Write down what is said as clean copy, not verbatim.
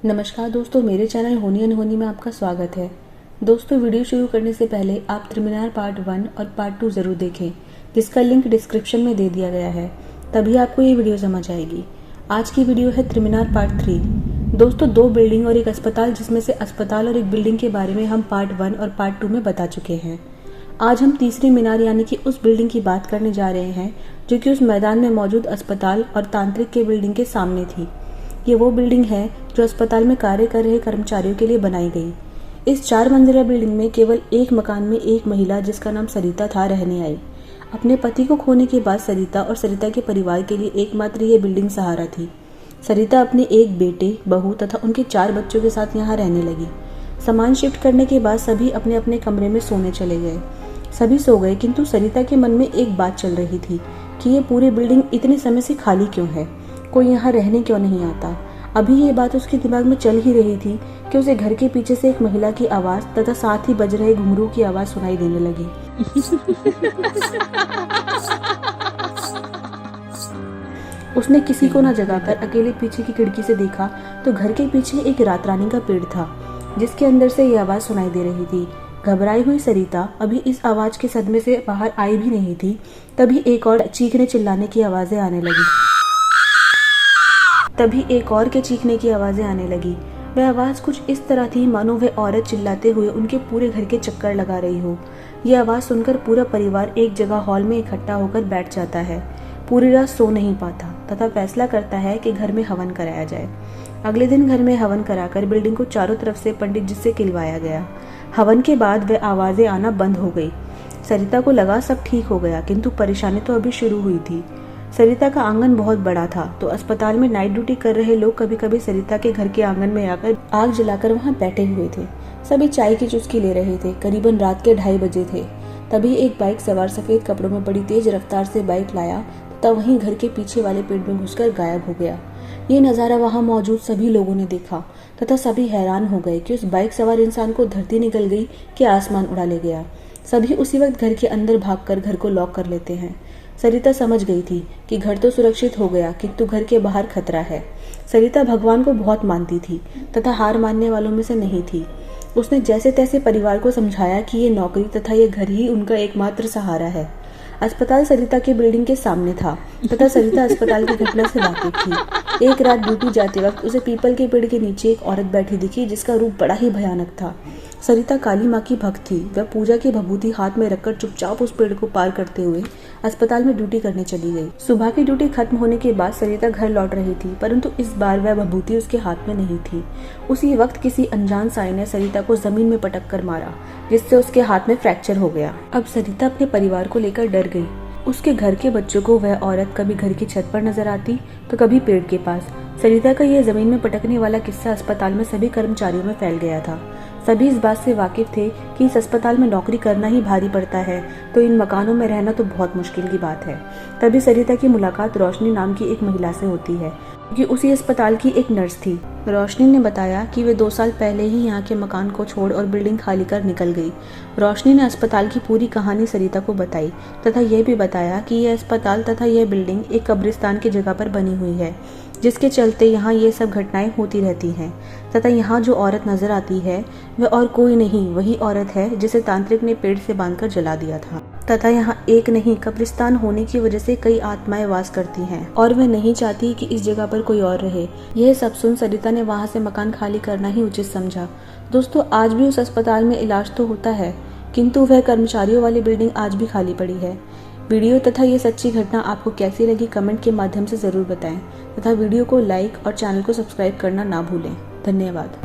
नमस्कार दोस्तों, मेरे चैनल होनी अनहोनी में आपका स्वागत है। दोस्तों, वीडियो शुरू करने से पहले आप त्रिमीनार पार्ट 1 और पार्ट 2 जरूर देखें, जिसका लिंक डिस्क्रिप्शन में दे दिया गया है। तभी आपको ये वीडियो समझ आएगी। आज की वीडियो है त्रिमीनार पार्ट 3। दोस्तों, 2 बिल्डिंग और एक अस्पताल, जिसमें से अस्पताल और एक बिल्डिंग के बारे में हम पार्ट 1 और पार्ट 2 में बता चुके हैं। आज हम तीसरी मीनार यानी कि उस बिल्डिंग की बात करने जा रहे हैं जो कि उस मैदान में मौजूद अस्पताल और तांत्रिक के बिल्डिंग के सामने थी। ये वो बिल्डिंग है जो अस्पताल में कार्य कर रहे कर्मचारियों के लिए बनाई गई। इस 4 मंजिला बिल्डिंग में केवल एक मकान में एक महिला, जिसका नाम सरिता था, रहने आई। अपने पति को खोने के बाद सरिता और सरिता के परिवार के लिए एकमात्र ये बिल्डिंग सहारा थी। सरिता अपने एक बेटे, बहू तथा उनके 4 बच्चों के साथ यहाँ रहने लगी। सामान शिफ्ट करने के बाद सभी अपने अपने कमरे में सोने चले गए। सभी सो गए, किंतु सरिता के मन में एक बात चल रही थी कि ये पूरी बिल्डिंग इतने समय से खाली क्यों है, कोई यहाँ रहने क्यों नहीं आता। अभी ये बात उसके दिमाग में चल ही रही थी कि उसे घर के पीछे से एक महिला की आवाज तथा साथ ही बज रहे घुंघरू की आवाज सुनाई देने लगी। उसने किसी को न जगाकर अकेले पीछे की खिड़की से देखा तो घर के पीछे एक रातरानी का पेड़ था, जिसके अंदर से ये आवाज सुनाई दे रही थी। घबराई हुई सरिता अभी इस आवाज के सदमे से बाहर आई भी नहीं थी, तभी एक और चीखने चिल्लाने की आवाजें आने लगी। वह आवाज कुछ इस तरह थी मानो वह औरत चिल्लाते हुए उनके पूरे घर के चक्कर लगा रही हो। यह आवाज सुनकर पूरा परिवार एक जगह हॉल में इकट्ठा होकर बैठ जाता है। पूरी रात सो नहीं पाता तथा फैसला करता है कि घर में हवन कराया जाए। अगले दिन घर में हवन कराकर बिल्डिंग को चारों तरफ से पंडित जी से खिलवाया गया। हवन के बाद वह आवाजें आना बंद हो गई। सरिता को लगा सब ठीक हो गया, किंतु परेशानी तो अभी शुरू हुई थी। सरिता का आंगन बहुत बड़ा था, तो अस्पताल में नाइट ड्यूटी कर रहे लोग कभी कभी सरिता के घर के आंगन में आकर आग जलाकर वहां बैठे हुए थे। सभी चाय की चुस्की ले रहे थे। करीबन रात के 2:30 बजे थे। तभी एक बाइक सवार सफेद कपड़ों में बड़ी तेज रफ्तार से बाइक लाया तथा वहीं घर के पीछे वाले पेड़ में घुसकर गायब हो गया। ये नजारा वहां मौजूद सभी लोगों ने देखा तथा सभी हैरान हो गए कि उस बाइक सवार इंसान को धरती निकल गई कि आसमान उड़ा ले गया। सभी उसी वक्त घर के अंदर भागकर घर को लॉक कर लेते हैं। सरिता समझ गई थी कि घर तो सुरक्षित हो गया, किंतु घर के बाहर खतरा है। सरिता भगवान को बहुत मानती थी तथा हार मानने वालों में से नहीं थी। उसने जैसे तैसे परिवार को समझाया कि ये नौकरी तथा ये घर ही उनका एकमात्र सहारा है। अस्पताल सरिता के बिल्डिंग के सामने था तथा सरिता अस्पताल की घटना से वाकिफ थी। एक रात ड्यूटी जाते वक्त उसे पीपल के पेड़ के नीचे एक औरत बैठी दिखी, जिसका रूप बड़ा ही भयानक था। सरिता काली माँ की भक्त थी। वह पूजा की भभूति हाथ में रखकर चुपचाप उस पेड़ को पार करते हुए अस्पताल में ड्यूटी करने चली गई। सुबह की ड्यूटी खत्म होने के बाद सरिता घर लौट रही थी, परंतु इस बार वह भभूति उसके हाथ में नहीं थी। उसी वक्त किसी अनजान साई ने सरिता को जमीन में पटक कर मारा, जिससे उसके हाथ में फ्रैक्चर हो गया। अब सरिता अपने परिवार को लेकर डर गई। उसके घर के बच्चों को वह औरत कभी घर की छत पर नजर आती तो कभी पेड़ के पास। सरिता का यह जमीन में पटकने वाला किस्सा अस्पताल में सभी कर्मचारियों में फैल गया था। सभी इस बात से वाकिफ थे कि इस अस्पताल में नौकरी करना ही भारी पड़ता है, तो इन मकानों में रहना तो बहुत मुश्किल की बात है। तभी सरिता की मुलाकात रोशनी नाम की एक महिला से होती है, क्योंकि उसी अस्पताल की एक नर्स थी। रोशनी ने बताया कि वे 2 साल पहले ही यहाँ के मकान को छोड़ और बिल्डिंग खाली कर निकल गई। रोशनी ने अस्पताल की पूरी कहानी सरिता को बताई तथा यह भी बताया कि यह अस्पताल तथा यह बिल्डिंग एक कब्रिस्तान की जगह पर बनी हुई है, जिसके चलते यहाँ ये सब घटनाएं होती रहती हैं तथा यहाँ जो औरत नजर आती है वह और कोई नहीं, वही औरत है जिसे तांत्रिक ने पेड़ से बांधकर जला दिया था तथा यहाँ एक नहीं, कब्रिस्तान होने की वजह से कई आत्माएं वास करती हैं और वह नहीं चाहती कि इस जगह पर कोई और रहे। यह सब सुन सरिता ने वहां से मकान खाली करना ही उचित समझा। दोस्तों, आज भी उस अस्पताल में इलाज तो होता है, किंतु वह कर्मचारियों वाली बिल्डिंग आज भी खाली पड़ी है। वीडियो तथा ये सच्ची घटना आपको कैसी लगी कमेंट के माध्यम से जरूर बताएं तथा वीडियो को लाइक और चैनल को सब्सक्राइब करना ना भूलें। धन्यवाद।